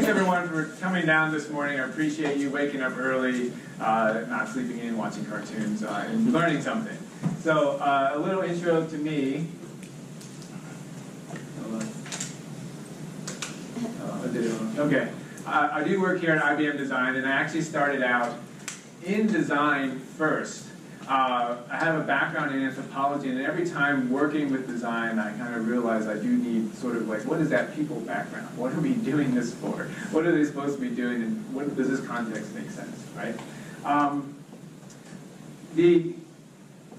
thanks everyone for coming down this morning. I appreciate you waking up early, not sleeping in, watching cartoons, and learning something. So a little intro to me. Okay, I do work here at IBM Design, and I actually started out in design first. I have a background in anthropology, and every time working with design, I kind of realize I do need sort of like, what is that people background? What are we doing this for? What are they supposed to be doing, and what does this context make sense, right? The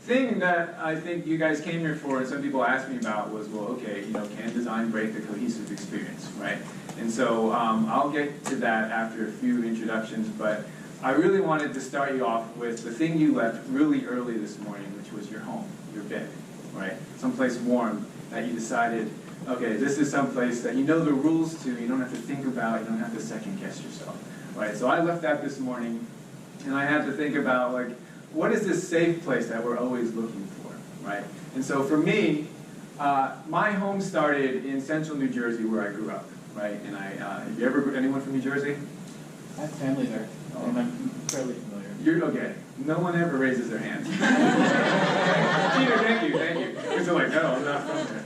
thing that I think you guys came here for, and some people asked me about, was, well, okay, you know, can design break the cohesive experience, right? And so I'll get to that after a few introductions, but I really wanted to start you off with the thing you left really early this morning, which was your home, your bed, right? Someplace warm that you decided, okay, this is someplace that you know the rules to, you don't have to think about, you don't have to second guess yourself, right? So I left that this morning, and I had to think about, like, what is this safe place that we're always looking for, right? And so for me, my home started in central New Jersey where I grew up, right? And have you ever, anyone from New Jersey? I have family there, and I'm fairly familiar. You're okay. No one ever raises their hand. Peter, thank you. Because they're like, no, I'm not from there.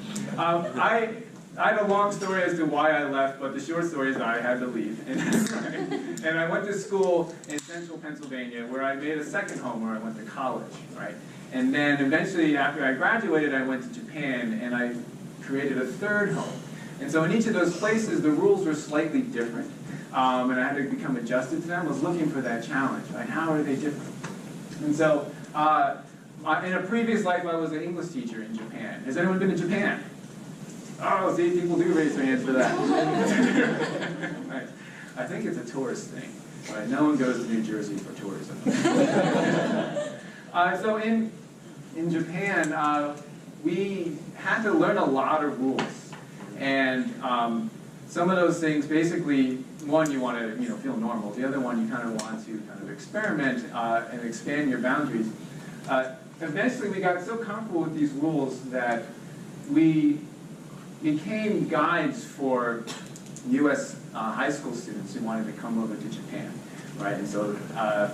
I had a long story as to why I left, but the short story is that I had to leave. And I went to school in central Pennsylvania, where I made a second home, where I went to college, right? And then eventually, after I graduated, I went to Japan, and I created a third home. And so in each of those places, the rules were slightly different. And I had to become adjusted to them. I was looking for that challenge, right? How are they different? And so, in a previous life, I was an English teacher in Japan. Has anyone been to Japan? Oh, see, people do raise their hands for that. Nice. I think it's a tourist thing, right? No one goes to New Jersey for tourism. So in Japan, we had to learn a lot of rules, and some of those things, basically, one, you want to feel normal. The other one, you kind of want to kind of experiment and expand your boundaries. Eventually, we got so comfortable with these rules that we became guides for U.S. High school students who wanted to come over to Japan, right? And so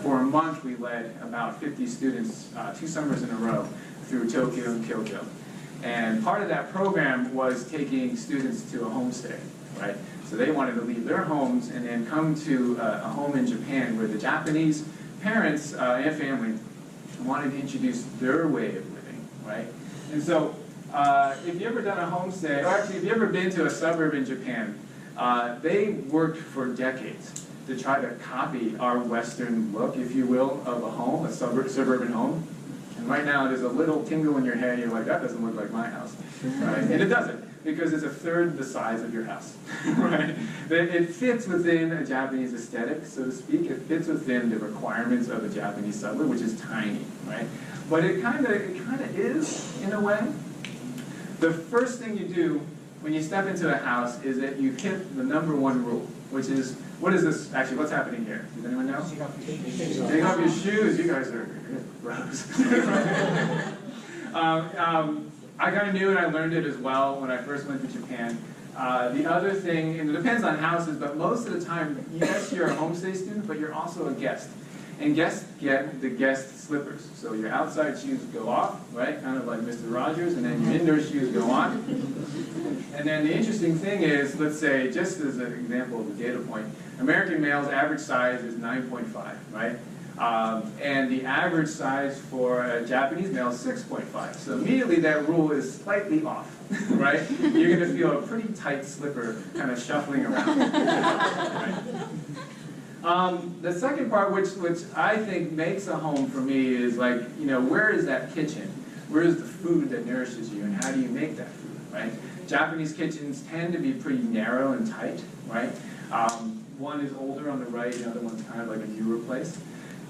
for a month, we led about 50 students 2 summers in a row through Tokyo and Kyoto. And part of that program was taking students to a homestay, right? So they wanted to leave their homes and then come to a home in Japan where the Japanese parents and family wanted to introduce their way of living, right? And so if you ever done a homestay, or actually if you ever been to a suburb in Japan, they worked for decades to try to copy our Western look, if you will, of a home, a suburban home. And right now there's a little tingle in your head, you're like, that doesn't look like my house, right? And it doesn't, because it's a third the size of your house, right? It fits within a Japanese aesthetic, so to speak. It fits within the requirements of a Japanese suburb, which is tiny, right? But it kind of is, in a way. The first thing you do when you step into a house is that you hit the #1 rule, which is, what is this? Actually, what's happening here? Does anyone know? Take off your shoes. You guys are gross. I kind of knew it. I learned it as well when I first went to Japan. The other thing, and it depends on houses, but most of the time, yes, you're a homestay student, but you're also a guest. And guests get the guest slippers. So your outside shoes go off, right? Kind of like Mr. Rogers, and then your indoor shoes go on. And then the interesting thing is, let's say, just as an example of a data point, American males' average size is 9.5, right? And the average size for a Japanese male is 6.5. So immediately that rule is slightly off, right? You're going to feel a pretty tight slipper kind of shuffling around. Right? The second part, which I think makes a home for me, is like, where is that kitchen? Where is the food that nourishes you, and how do you make that food, right? Japanese kitchens tend to be pretty narrow and tight, right? One is older on the right, the other one's kind of like a newer place.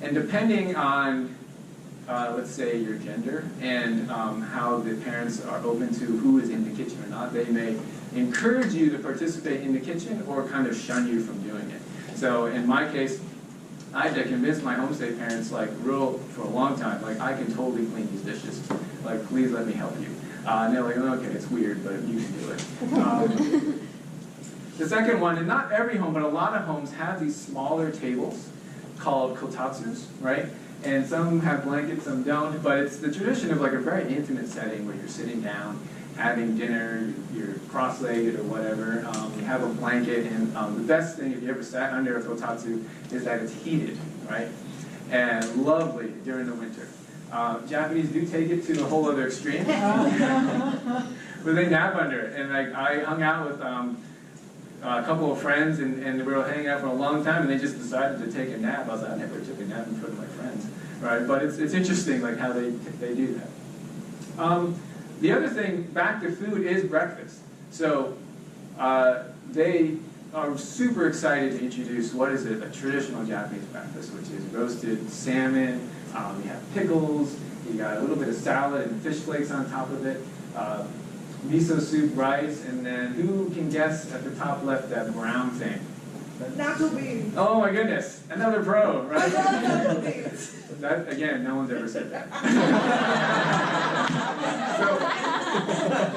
And depending on, let's say, your gender and how the parents are open to who is in the kitchen or not, they may encourage you to participate in the kitchen or kind of shun you from doing it. So in my case, I had to convince my homestay parents, like, for a long time, like, I can totally clean these dishes. Like, please let me help you. And they're like, oh, okay, it's weird, but you can do it. The second one, and not every home, but a lot of homes have these smaller tables called kotatsus, right? And some have blankets, some don't, but it's the tradition of like a very intimate setting where you're sitting down, having dinner, you're cross-legged or whatever, you have a blanket, and the best thing if you ever sat under a kotatsu is that it's heated, right? And lovely during the winter. Japanese do take it to a whole other extreme, where they nap under it. And like I hung out with a couple of friends, and we were hanging out for a long time, and they just decided to take a nap. I was like, I never took a nap in front of my friends, right? But it's interesting, like how they do that. The other thing, back to food, is breakfast. So they are super excited to introduce what is a traditional Japanese breakfast, which is roasted salmon. You have pickles. You got a little bit of salad and fish flakes on top of it. Miso soup, rice, and then who can guess at the top left that brown thing? Nacho beans. Oh my goodness, another pro, right? I love nacho beans. That, again, no one's ever said that. So,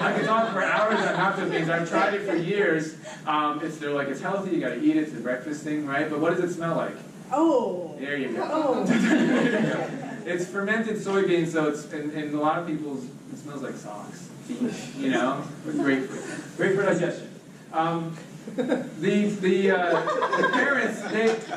I could talk for hours on nacho beans. I've tried it for years. They're like, it's healthy, you gotta eat it, it's a breakfast thing, right? But what does it smell like? Oh. There you go. Oh. There you go. It's fermented soybeans, so it's, in a lot of people's, it smells like socks. You know, great for digestion. The parents,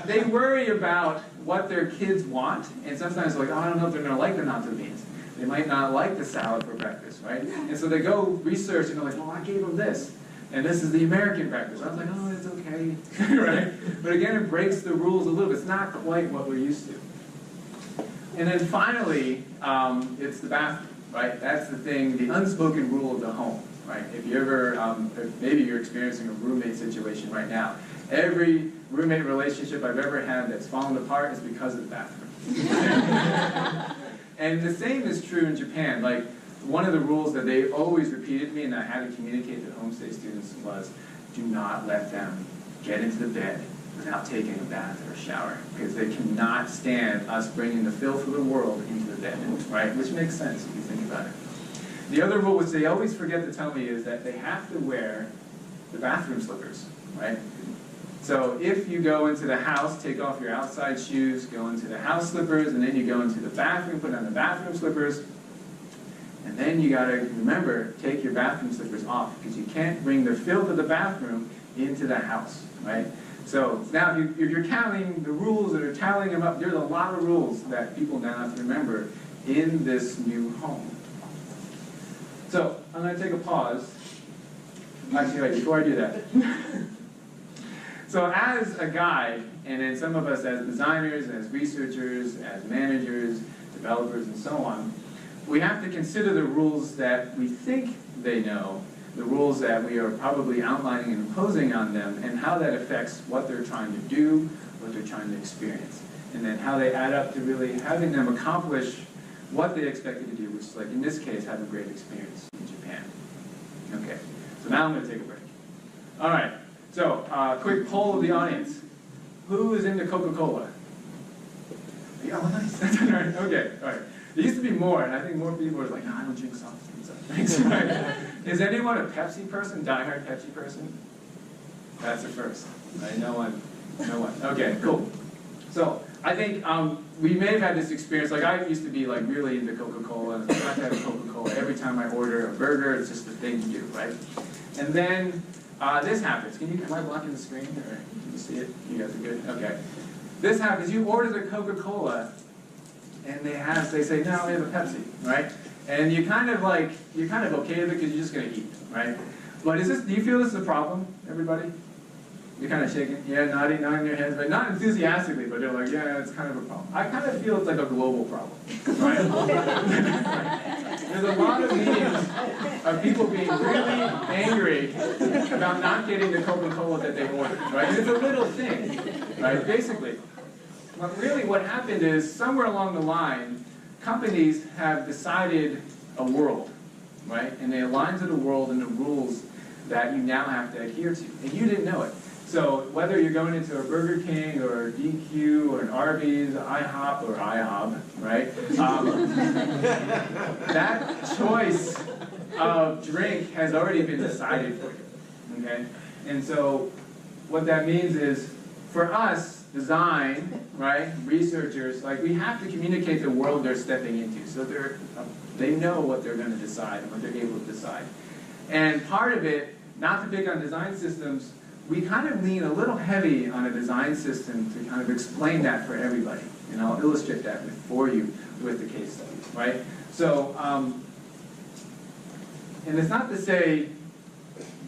they worry about what their kids want, and sometimes like, oh, I don't know if they're gonna like the natto beans. They might not like the salad for breakfast, right? And so they go research and they're like, well, I gave them this, and this is the American breakfast. I was like, oh, it's okay, right? But again, it breaks the rules a little bit. It's not quite what we're used to. And then finally, it's the bathroom. Right, that's the thing, the unspoken rule of the home, right? If you ever, maybe you're experiencing a roommate situation right now. Every roommate relationship I've ever had that's fallen apart is because of the bathroom. And the same is true in Japan. Like, one of the rules that they always repeated to me and I had to communicate to homestay students was, do not let them get into the bed without taking a bath or a shower, because they cannot stand us bringing the filth of the world into the bed, right? Which makes sense if you think about it. The other rule, which they always forget to tell me, is that they have to wear the bathroom slippers, right? So if you go into the house, take off your outside shoes, go into the house slippers, and then you go into the bathroom, put on the bathroom slippers, and then you gotta remember, take your bathroom slippers off, because you can't bring the filth of the bathroom into the house, right? So now if you're counting the rules or tallying them up, there's a lot of rules that people now have to remember in this new home. So I'm going to take a pause. Actually, wait, before I do that. So as a guide, and then some of us as designers, as researchers, as managers, developers, and so on, we have to consider the rules that we think they know, the rules that we are probably outlining and imposing on them, and how that affects what they're trying to do, what they're trying to experience, and then how they add up to really having them accomplish what they expected to do, which is, like in this case, have a great experience in Japan. Okay, so now I'm going to take a break. All right, so quick poll of the audience. Who is into Coca-Cola? Yeah, well, nice. Okay, all right. There used to be more, and I think more people were like, no, I don't drink soft drinks. Thanks. Right. Is anyone a Pepsi person, diehard Pepsi person? That's the first. Right? No one. No one. Okay, cool. So I think we may have had this experience. Like I used to be like really into Coca-Cola, and I have to have Coca-Cola every time I order a burger. It's just the thing to do, right? And then this happens. Am I blocking the screen, or can you see it? You guys are good. Okay. This happens. You order the Coca-Cola, and they say, no, we have a Pepsi, right? And you're kind of okay with it because you're just gonna eat, right? But do you feel this is a problem, everybody? You're kind of shaking, yeah, nodding your heads, but not enthusiastically, but they're like, yeah, it's kind of a problem. I kind of feel it's like a global problem, right? There's a lot of memes of people being really angry about not getting the Coca-Cola that they ordered, right? It's a little thing, right, basically. But really what happened is, somewhere along the line, companies have decided a world, right? And they align to the world and the rules that you now have to adhere to. And you didn't know it. So whether you're going into a Burger King or a DQ or an Arby's, IHOP or IHOB, right? That choice of drink has already been decided for you, okay? And so what that means is, for us, design, right, researchers, like we have to communicate the world they're stepping into. So they know what they're going to decide and what they're able to decide. And part of it, not to pick on design systems, we kind of lean a little heavy on a design system to kind of explain that for everybody. And I'll illustrate that for you with the case study, right? So, and it's not to say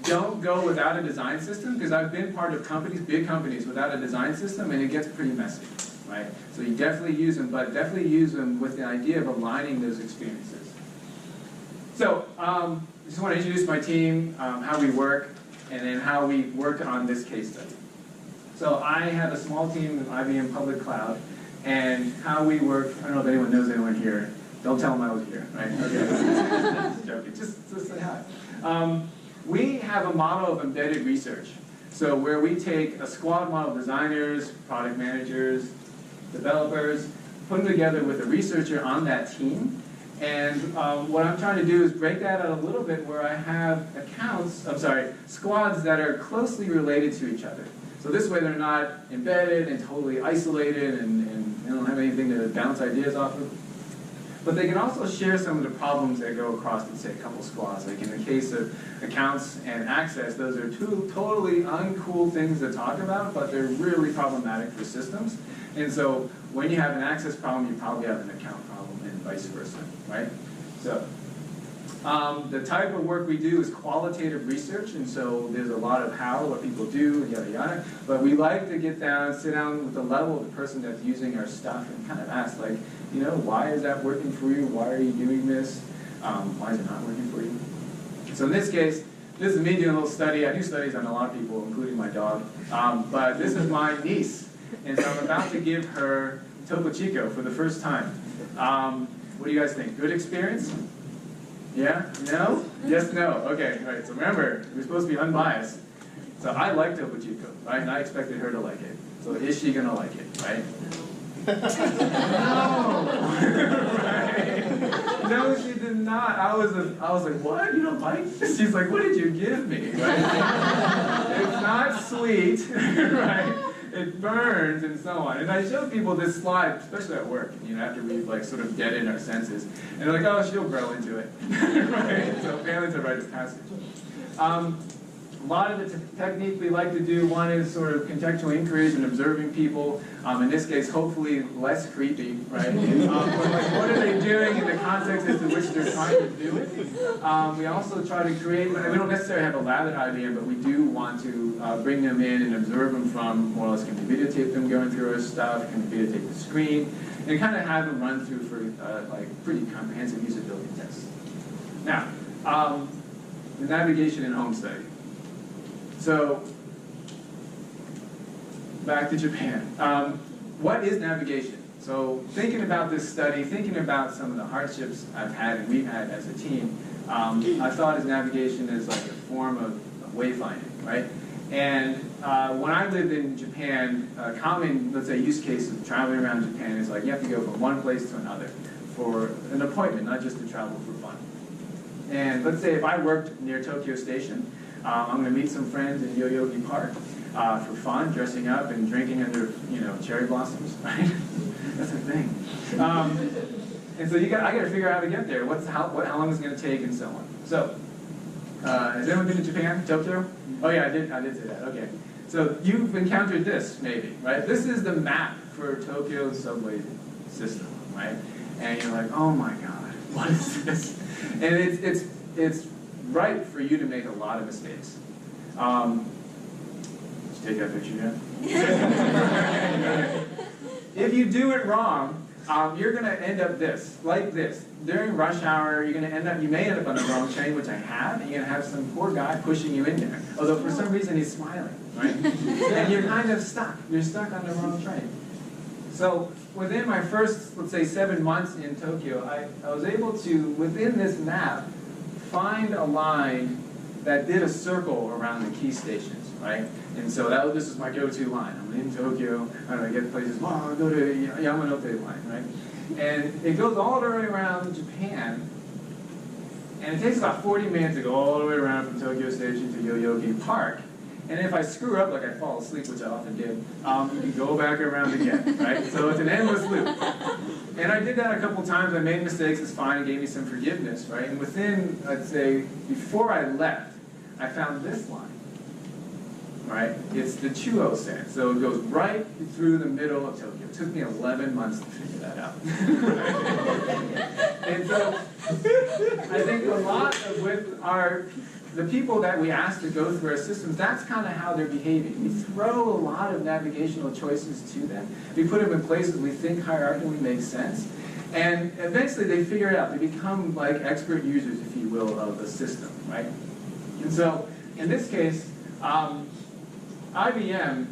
don't go without a design system, because I've been part of companies, big companies, without a design system, and it gets pretty messy, right? So you definitely use them, but definitely use them with the idea of aligning those experiences. So, I just want to introduce my team, how we work, and then how we work on this case study. So I have a small team in IBM Public Cloud, and how we work, I don't know if anyone knows anyone here. Don't tell them I was here, right? Okay. Just joking, just say hi. We have a model of embedded research. So where we take a squad model of designers, product managers, developers, put them together with a researcher on that team. And what I'm trying to do is break that out a little bit where I have squads that are closely related to each other. So this way they're not embedded and totally isolated and they don't have anything to bounce ideas off of. But they can also share some of the problems that go across, let's say, a couple squads. Like in the case of accounts and access, those are two totally uncool things to talk about, but they're really problematic for systems. And so when you have an access problem, you probably have an account problem, and vice versa, right? So the type of work we do is qualitative research, and so there's a lot of what people do, yada yada. But we like to sit down with the level of the person that's using our stuff and kind of ask, like, you know, why is that working for you? Why are you doing this? Why is it not working for you? So in this case, this is me doing a little study. I do studies on a lot of people, including my dog. But this is my niece, and so I'm about to give her Topo Chico for the first time. What do you guys think? Good experience? Yeah? No? Yes, no. Okay, right. So remember, we're supposed to be unbiased. So I like Topo Chico, right? And I expected her to like it. So is she gonna like it, right? No! Right? No, she did not. I was like, what? You don't like this? She's like, what did you give me? Right? It's not sweet, right? It burns and so on. And I show people this slide, especially at work, you know, after we've like sort of deadened our senses. And they're like, oh, she'll grow into it. Right? So apparently it's a rite of passage. A lot of the technique we like to do, one is sort of contextual inquiries and observing people. In this case, hopefully less creepy, right? But like, what are they doing in the context in which they're trying to do it? We also try to create, we don't necessarily have a lab at IBM, but we do want to bring them in and observe them from, more or less, can we videotape them going through our stuff, can we videotape the screen, and kind of have them run through for like pretty comprehensive usability tests. Now, the navigation and home study. So, back to Japan. What is navigation? So, thinking about this study, thinking about some of the hardships I've had and we've had as a team, I thought of navigation as like a form of wayfinding, right? And when I lived in Japan, a common, let's say, use case of traveling around Japan is like you have to go from one place to another for an appointment, not just to travel for fun. And let's say if I worked near Tokyo Station, I'm going to meet some friends in Yoyogi Park for fun, dressing up and drinking under, you know, cherry blossoms, right? That's a thing. And so I got to figure out how to get there. How long is it going to take, and so on. So, has anyone been to Japan, Tokyo? Oh yeah, I did say that. Okay. So you've encountered this, maybe, right? This is the map for Tokyo's subway system, right? And you're like, oh my God, what is this? And it's right for you to make a lot of mistakes. Let's take that picture again. If you do it wrong, you're going to end up like this. During rush hour, you may end up on the wrong train, which I have, and you're going to have some poor guy pushing you in there. Although for some reason he's smiling, right? And you're kind of stuck. You're stuck on the wrong train. So within my first, let's say, 7 months in Tokyo, I was able to, within this map, find a line that did a circle around the key stations, right? And so this is my go-to line. I'm in Tokyo, I get places, I'll go to Yamanote line, right? And it goes all the way around Japan, and it takes about 40 minutes to go all the way around from Tokyo Station to Yoyogi Park. And if I screw up, like I fall asleep, which I often did, you can go back around again, right? So it's an endless loop. And I did that a couple times. I made mistakes, it's fine, it gave me some forgiveness, right? And within, I'd say, before I left, I found this line, right? It's the Chuo sen. So it goes right through the middle of Tokyo. It took me 11 months to figure that out. And so I think a lot of with the people that we ask to go through our systems, that's kind of how they're behaving. We throw a lot of navigational choices to them. We put them in places we think hierarchically makes sense. And eventually they figure it out. They become like expert users, if you will, of the system, right? And so in this case, IBM,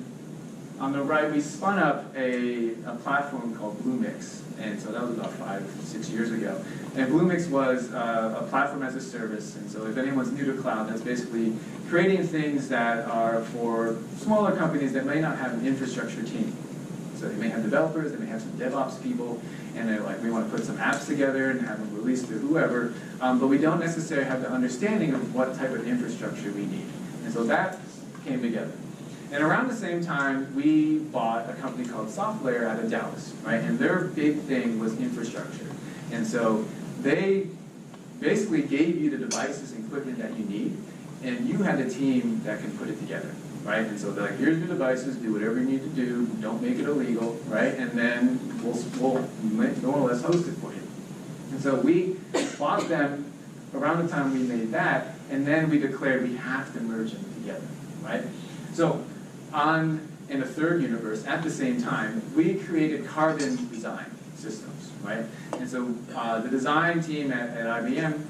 on the right, we spun up a platform called Bluemix. And so that was about 5, 6 years ago. And Bluemix was a platform as a service. And so if anyone's new to cloud, that's basically creating things that are for smaller companies that may not have an infrastructure team. So they may have developers, they may have some DevOps people, and they're like, we want to put some apps together and have them released to whoever, but we don't necessarily have the understanding of what type of infrastructure we need. And so that came together. And around the same time, we bought a company called Softlayer out of Dallas, right? And their big thing was infrastructure. And so they basically gave you the devices and equipment that you need, and you had a team that can put it together, right? And so they're like, here's your devices, do whatever you need to do, don't make it illegal, right? And then we'll more or less host it for you. And so we bought them around the time we made that, and then we declared we have to merge them together, right? So in a third universe, at the same time, we created carbon design systems, right? And so the design team at IBM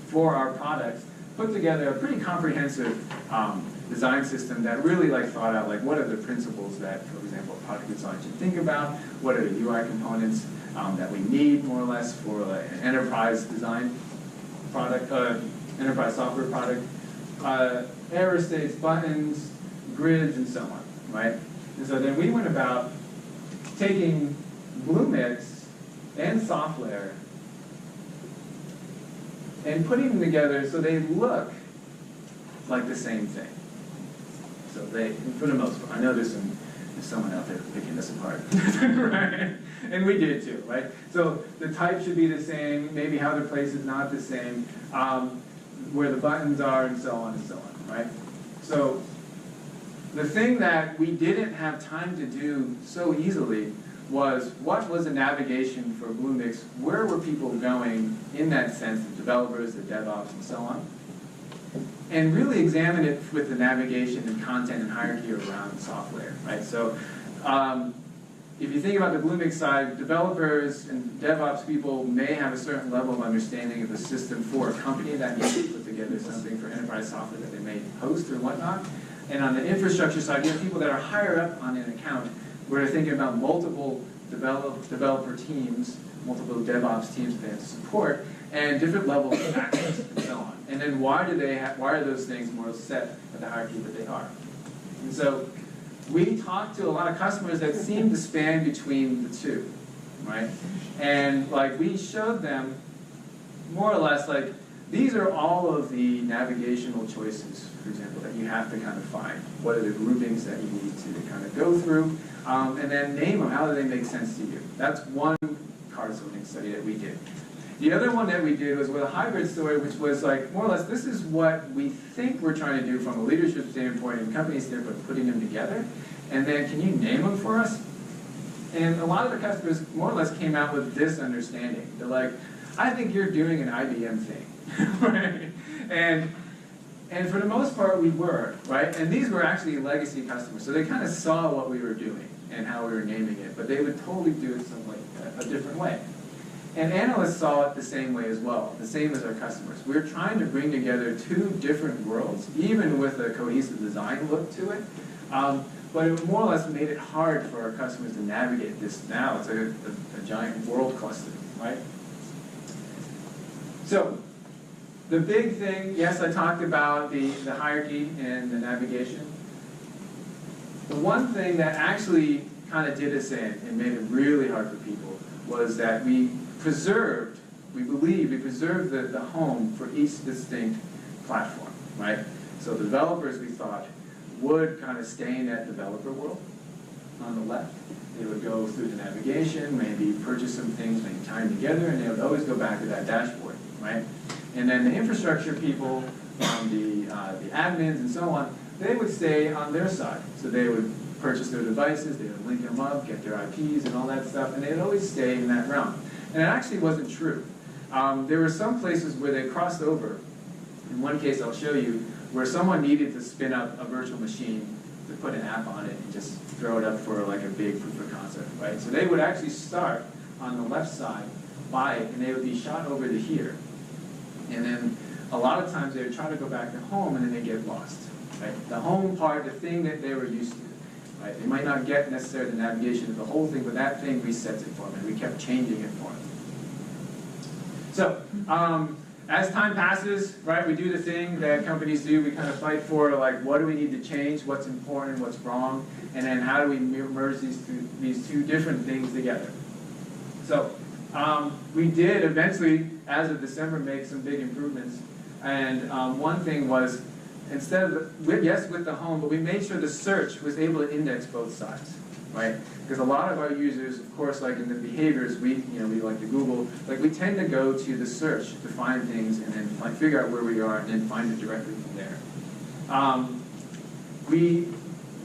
for our products put together a pretty comprehensive design system that really thought out what are the principles that, for example, a product design should think about, what are the UI components that we need more or less for an enterprise design product, enterprise software product, error states, buttons, grids, and so on, right? And so then we went about taking Bluemix and Softlayer and putting them together so they look like the same thing. So they, for the most part, I know there's someone out there picking this apart, right? And we did too, right? So the type should be the same, maybe how they're placed is not the same, where the buttons are, and so on, right? So the thing that we didn't have time to do so easily was what was the navigation for Bluemix? Where were people going in that sense, the developers, the DevOps, and so on? And really examine it with the navigation and content and hierarchy around Softlayer, right? So if you think about the Bluemix side, developers and DevOps people may have a certain level of understanding of the system for a company that needs to put together something for enterprise software that they may host or whatnot. And on the infrastructure side, you have people that are higher up on an account where they're thinking about multiple developer teams, multiple DevOps teams that they have to support, and different levels of access and so on. And then why are those things more set at the hierarchy that they are? And so we talked to a lot of customers that seem to span between the two, right? And we showed them more or less these are all of the navigational choices, for example, that you have to kind of find. What are the groupings that you need to kind of go through? And then name them. How do they make sense to you? That's one card sorting study that we did. The other one that we did was with a hybrid story, which was more or less, this is what we think we're trying to do from a leadership standpoint and company standpoint, putting them together. And then, can you name them for us? And a lot of the customers more or less came out with this understanding. They're like, I think you're doing an IBM thing, right? And for the most part, we were, right? And these were actually legacy customers, so they kind of saw what we were doing and how we were naming it, but they would totally do it a different way. And analysts saw it the same way as well, the same as our customers. We're trying to bring together two different worlds, even with a cohesive design look to it, but it more or less made it hard for our customers to navigate this now. It's a giant world cluster, right? So, the big thing, yes, I talked about the hierarchy and the navigation. The one thing that actually kind of did us in and made it really hard for people was that we preserved the home for each distinct platform, right? So the developers, we thought, would kind of stay in that developer world on the left. They would go through the navigation, maybe purchase some things, maybe tie them together, and they would always go back to that dashboard, right? And then the infrastructure people, the admins and so on, they would stay on their side. So they would purchase their devices, they would link them up, get their IPs and all that stuff, and they would always stay in that realm. And it actually wasn't true. There were some places where they crossed over. In one case I'll show you, where someone needed to spin up a virtual machine to put an app on it and just throw it up for like a big proof of concept, right? So they would actually start on the left side by it, and they would be shot over to here. And then a lot of times they would try to go back to home, and then they get lost, right? The home part, the thing that they were used to, right? They might not get necessarily the navigation of the whole thing, but that thing resets it for them, and we kept changing it for them. So, as time passes, right, we do the thing that companies do. We kind of fight for, like, what do we need to change, what's important, what's wrong, and then how do we merge these two different things together. So we did eventually, as of December, make some big improvements. And one thing was, instead of, with the home, but we made sure the search was able to index both sides, right? Because a lot of our users, of course, like in the behaviors, we like to Google, like we tend to go to the search to find things and then like figure out where we are and then find it directly from there. We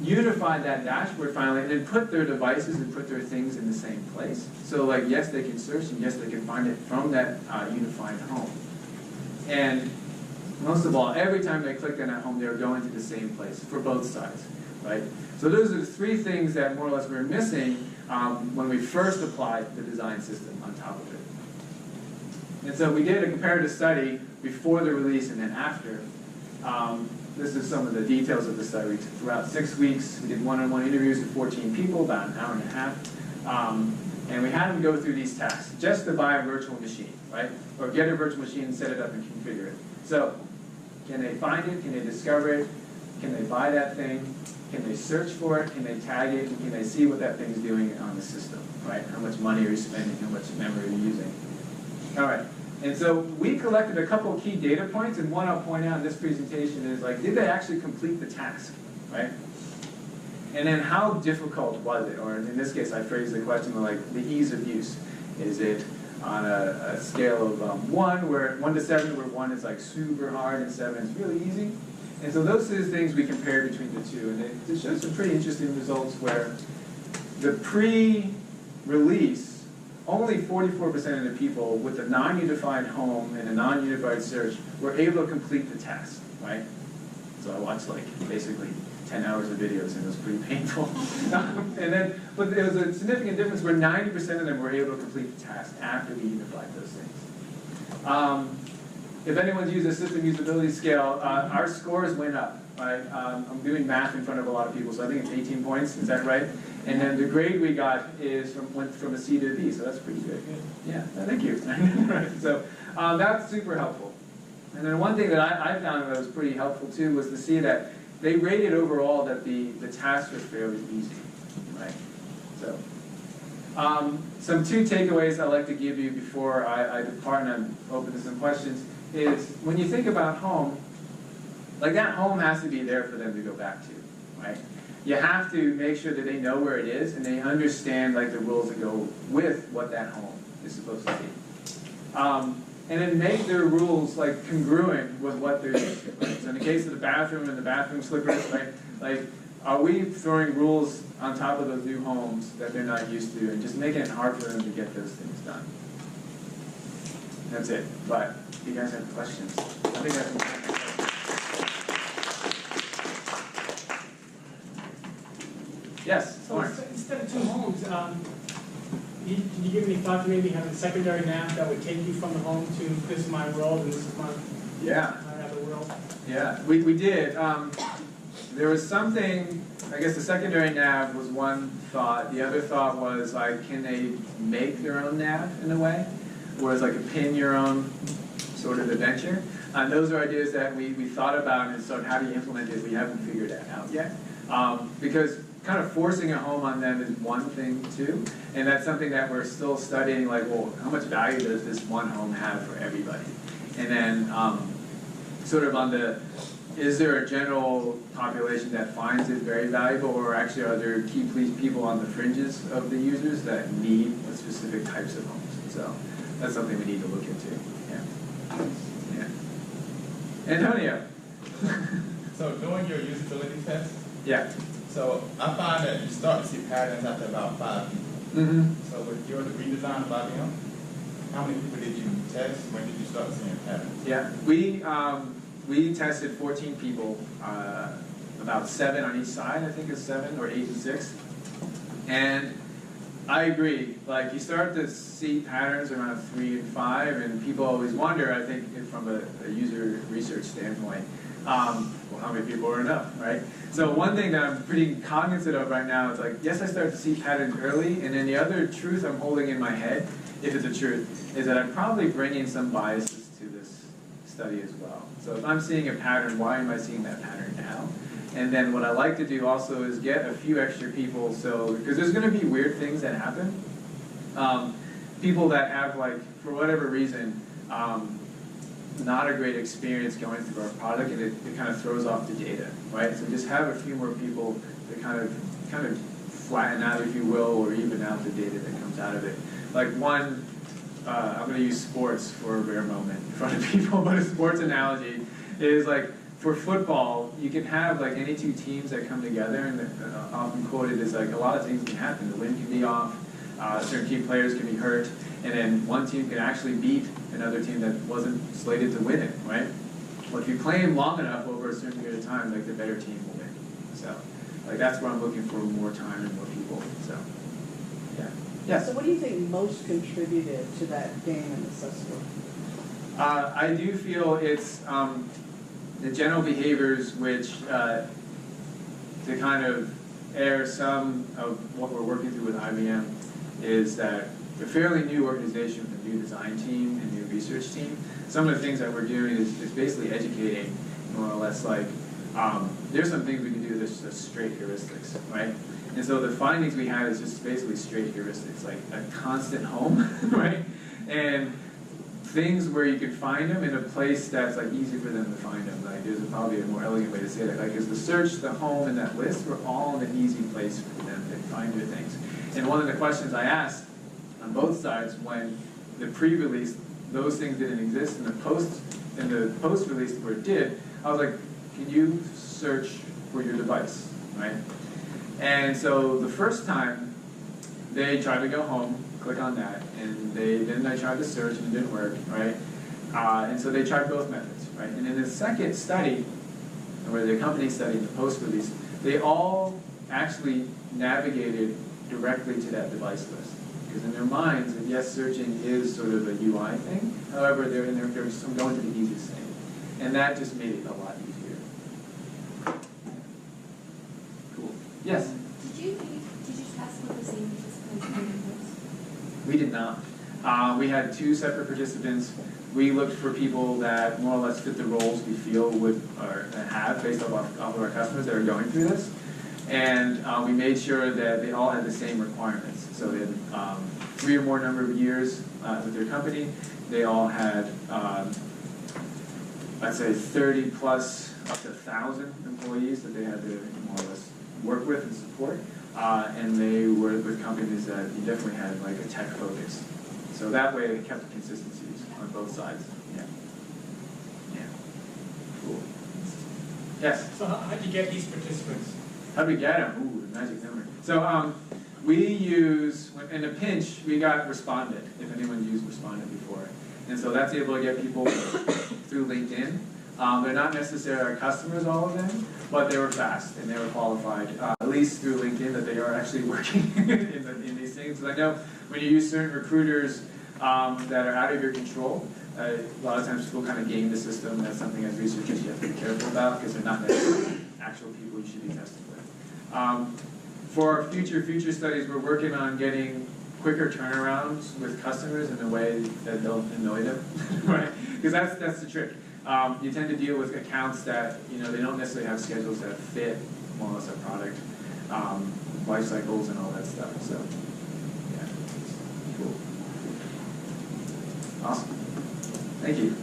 unified that dashboard finally and then put their devices and put their things in the same place. So like, yes, they can search and yes, they can find it from that unified home. And most of all, every time they clicked on that home, they were going to the same place for both sides, right? So those are the three things that more or less we were missing when we first applied the design system on top of it. And so we did a comparative study before the release and then after. This is some of the details of the study. We took throughout 6 weeks. We did one-on-one interviews with 14 people, about an hour and a half. And we had them go through these tasks just to buy a virtual machine, right? Or get a virtual machine and set it up and configure it. So can they find it? Can they discover it? Can they buy that thing? Can they search for it? Can they tag it? And can they see what that thing's doing on the system, right? How much money are you spending? How much memory are you using? All right. And so we collected a couple key data points, and one I'll point out in this presentation is like, did they actually complete the task, right? And then how difficult was it? Or in this case, I phrased the question like the ease of use. Is it on a scale of 1 to 7, where 1 is like super hard and 7 is really easy? And so those are the things we compared between the two, and it shows some pretty interesting results where the pre-release, only 44% of the people with a non-unified home and a non-unified search were able to complete the task, right? So I watched like basically 10 hours of videos and it was pretty painful. But there was a significant difference where 90% of them were able to complete the task after we unified those things. If anyone's used a system usability scale, our scores went up. Right? I'm doing math in front of a lot of people, so I think it's 18 points. Is that right? And then the grade we got went from a C to a B, so that's pretty good. Yeah, thank you. Right. So that's super helpful. And then one thing that I found that was pretty helpful too was to see that they rated overall that the tasks were fairly easy. Right. So some 2 takeaways I'd like to give you before I depart and I'm open to some questions is when you think about home, like that home has to be there for them to go back to, right? You have to make sure that they know where it is and they understand like the rules that go with what that home is supposed to be. And then make their rules like congruent with what they're used to, right? So in the case of the bathroom and the bathroom slippers, right? Like, are we throwing rules on top of those new homes that they're not used to and just making it hard for them to get those things done? That's it. But if you guys have questions, I think that's important. Yes, So Lauren. instead of 2 homes, can you give me thought to maybe having a secondary nav that would take you from the home to this is my world and this is my other world? Yeah, we did. There was something, I guess the secondary nav was one thought. The other thought was like, can they make their own nav in a way? Whereas like a pin your own sort of adventure. Those are ideas that we thought about, and so how do you implement it? We haven't figured that out yet. Because kind of forcing a home on them is one thing too, and that's something that we're still studying, like, well, how much value does this one home have for everybody? And then sort of on the is there a general population that finds it very valuable, or actually are there key people on the fringes of the users that need specific types of homes? So that's something we need to look into. Yeah. Antonio. So doing your usability test, Yeah. so I find that you start to see patterns after about 5 people. So with your redesign of IBM, how many people did you test? When did you start seeing patterns? Yeah, we tested 14 people, about 7 on each side, I think it's 7 or 8 and 6. And I agree, like you start to see patterns around 3 and 5, and people always wonder, I think from a user research standpoint, well, how many people are enough, right? So one thing that I'm pretty cognizant of right now is like, yes, I start to see patterns early, and then the other truth I'm holding in my head, if it's a truth, is that I'm probably bringing some biases to this study as well. So if I'm seeing a pattern, why am I seeing that pattern now? And then what I like to do also is get a few extra people, so, because there's going to be weird things that happen. People that have, like, for whatever reason, not a great experience going through our product, and it kind of throws off the data, right? So just have a few more people to kind of flatten out, if you will, or even out the data that comes out of it. Like one, I'm going to use sports for a rare moment in front of people, but a sports analogy is like, for football, you can have like any 2 teams that come together, and often quoted as like a lot of things can happen. The wind can be off, certain key players can be hurt, and then one team can actually beat another team that wasn't slated to win it, right? Well, if you play them long enough over a certain period of time, like the better team will win. So, like that's where I'm looking for more time and more people. So, yeah. Yes. So what do you think most contributed to that gain in assessment? I do feel it's the general behaviors which, to kind of air some of what we're working through with IBM, is that a fairly new organization with a new design team and new research team. Some of the things that we're doing is basically educating, more or less like, there's some things we can do that's just straight heuristics, right? And so the findings we had is just basically straight heuristics, like a constant home, right? And things where you can find them in a place that's like easy for them to find them. Like there's probably a more elegant way to say that. Like is the search, the home, and that list were all in an easy place for them to find their things. And one of the questions I asked on both sides when the pre-release, those things didn't exist, and the post-release where it did, I was like, can you search for your device, right? And so the first time, they tried to go home, click on that, and then they tried to search and it didn't work, right? And so they tried both methods, right? And in the second study, or the company study, the post-release, they all actually navigated directly to that device list. Because in their minds, yes, searching is sort of a UI thing. However, they're going to the easiest thing. And that just made it a lot easier. Cool. Yes? Did you test with the same participants? We did not. We had 2 separate participants. We looked for people that more or less fit the roles we feel would or have based off of our customers that are going through this. And we made sure that they all had the same requirements. So they had 3 or more number of years with their company. They all had, I'd say 30 plus up to 1,000 employees that they had to more or less work with and support. And they were with companies that you definitely had like a tech focus. So that way it kept the consistencies on both sides. Yeah. Yeah. Cool. Yes? So how did you get these participants? How do we get them? Ooh, the magic number. So we use, in a pinch, we got Respondent, if anyone's used Respondent before. And so that's able to get people through LinkedIn. They're not necessarily our customers, all of them, but they were fast and they were qualified, at least through LinkedIn, that they are actually working in these things. Because I know when you use certain recruiters that are out of your control, a lot of times people kind of game the system. That's something as researchers you have to be careful about because they're not necessarily actual people you should be testing with. For our future studies, we're working on getting quicker turnarounds with customers in a way that don't annoy them, right? Because that's the trick. You tend to deal with accounts that they don't necessarily have schedules that fit more or less our product, life cycles and all that stuff. So, yeah, cool. Awesome. Thank you.